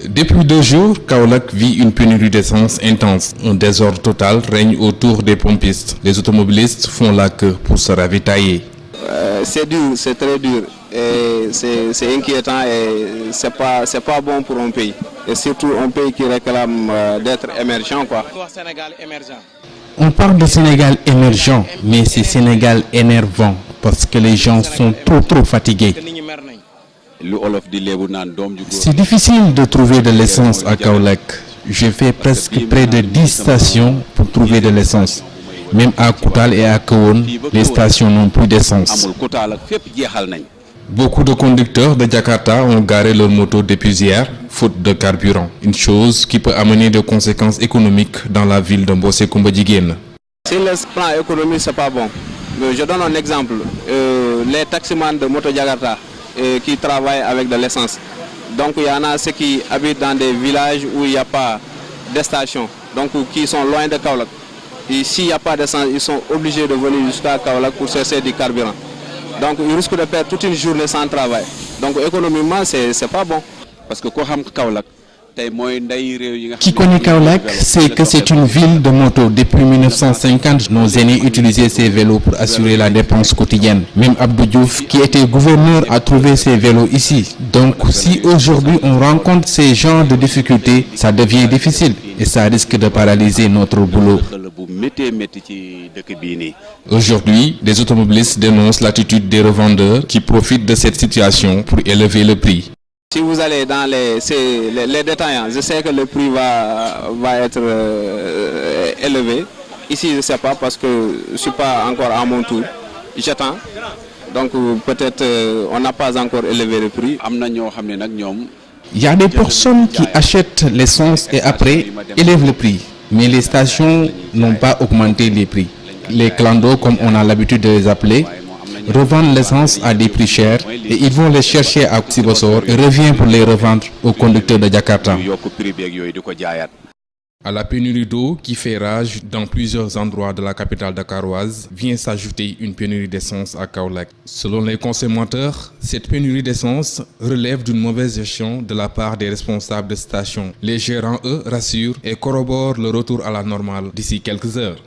Depuis 2 jours, Kaolack vit une pénurie d'essence intense. Un désordre total règne autour des pompistes. Les automobilistes font la queue pour se ravitailler. C'est dur, c'est très dur. C'est inquiétant et c'est pas bon pour un pays. Et surtout un pays qui réclame d'être émergent, quoi. On parle de Sénégal émergent, mais c'est Sénégal énervant parce que les gens sont trop fatigués. C'est difficile de trouver de l'essence à Kaolack. J'ai fait presque près de 10 stations pour trouver de l'essence. Même à Koutal et à Kahone, les stations n'ont plus d'essence. Beaucoup de conducteurs de Jakarta ont garé leur moto depuis hier, faute de carburant. Une chose qui peut amener des conséquences économiques dans la ville de Mbossé-Koumba-Djiguène. Si le plan économique, c'est pas bon. Je donne un exemple. Les taximans de moto Jakarta qui travaillent avec de l'essence. Donc il y en a ceux qui habitent dans des villages où il n'y a pas de station, donc qui sont loin de Kaolack. Et s'il n'y a pas d'essence, ils sont obligés de venir jusqu'à Kaolack pour chercher du carburant. Donc ils risquent de perdre toute une journée sans travail. Donc économiquement, c'est pas bon. Parce que qui connaît Kaolack sait que c'est une ville de moto. Depuis 1950, nos aînés utilisaient ces vélos pour assurer la dépense quotidienne. Même Abdou Diouf, qui était gouverneur, a trouvé ces vélos ici. Donc si aujourd'hui on rencontre ces genres de difficultés, ça devient difficile et ça risque de paralyser notre boulot. Aujourd'hui, les automobilistes dénoncent l'attitude des revendeurs qui profitent de cette situation pour élever le prix. Si vous allez dans les détaillants, je sais que le prix va être élevé. Ici, je ne sais pas parce que je ne suis pas encore à mon tour. J'attends. Donc peut-être on n'a pas encore élevé le prix. Il y a des personnes qui achètent l'essence et après élèvent le prix. Mais les stations n'ont pas augmenté les prix. Les clandos, comme on a l'habitude de les appeler, revendent l'essence à des prix chers et ils vont les chercher à Sibassor et reviennent pour les revendre aux conducteurs de Jakarta. À la pénurie d'eau qui fait rage dans plusieurs endroits de la capitale dakaroise, vient s'ajouter une pénurie d'essence à Kaolack. Selon les consommateurs, cette pénurie d'essence relève d'une mauvaise gestion de la part des responsables de stations. Les gérants, eux, rassurent et corroborent le retour à la normale d'ici quelques heures.